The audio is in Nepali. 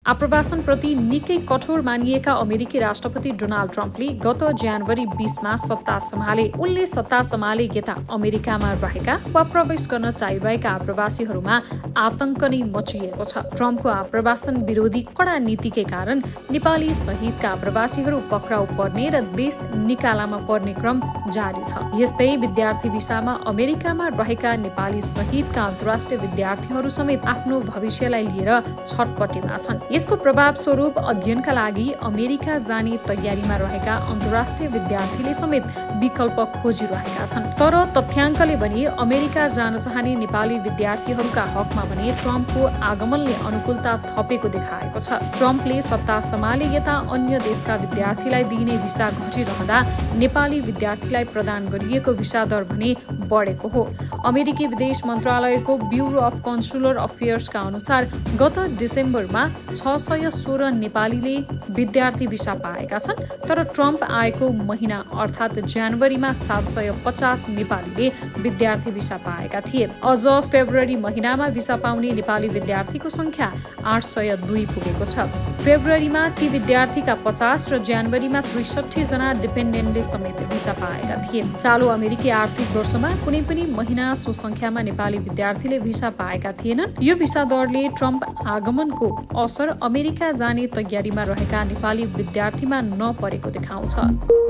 आप्रवासनप्रति निकै कठोर मानिएका अमेरिकी राष्ट्रपति डोनाल्ड ट्रम्पले गत जनवरी 20मा सत्ता सम्हाले। उनले सत्ता सम्हाले यता अमेरिकामा रहेका वा प्रवेश गर्न चाहिरहेका आप्रवासीहरूमा आतंक नै मचिएको छ। ट्रम्पको आप्रवासन विरोधी कडा नीतिकै कारण नेपाली सहितका आप्रवासीहरू पक्राउ पर्ने र देश निकालामा पर्ने क्रम जारी छ। यस्तै विद्यार्थी भिसामा अमेरिकामा रहेका नेपाली सहितका अन्तर्राष्ट्रिय विद्यार्थीहरू समेत आफ्नो भविष्यलाई लिएर छटपटीमा छन्। यसको प्रभाव स्वरूप अध्ययनका लागि अमेरिका जाने तयारीमा रहेका अन्तर्राष्ट्रिय विद्यार्थीले समेत विकल्प खोजिरहेका छन्। तर तथ्याङ्कले भने अमेरिका जान चाहने नेपाली विद्यार्थीहरूका हकमा भने ट्रम्पको आगमनले अनुकूलता थपेको देखाएको छ। ट्रम्पले सत्ता सम्हाले यता अन्य देशका विद्यार्थीलाई दिइने भिसा घटिरहँदा नेपाली विद्यार्थीलाई प्रदान गरिएको भिसा दर भने बढेको हो। अमेरिकी विदेश मन्त्रालयको ब्युरो अफ कन्सुलर अफेयर्सका अनुसार गत डिसेम्बरमा 616 नेपालीले विद्यार्थी भिसा पाएका छन्। तर ट्रम्प आएको महिना अर्थात् जनवरीमा 750 नेपालीले विद्यार्थी भिसा पाएका थिए। अझ फेब्रुअरी महिनामा भिसा पाउने नेपाली विद्यार्थीको संख्या 802 पुगेको छ। फेब्रुअरीमा ती विद्यार्थीका 50 र जनवरीमा 63 जना डिपेन्डेन्टले समेत भिसा पाएका थिए। चालु अमेरिकी आर्थिक वर्षमा कुनै पनि महिना सो संख्यामा नेपाली विद्यार्थीले भिसा पाएका थिएनन्। यो भिसा दरले ट्रम्प आगमनको असर अमेरिका जाने तयारीमा रहेका नेपाली विद्यार्थीमा नपरेको देखाउँछ।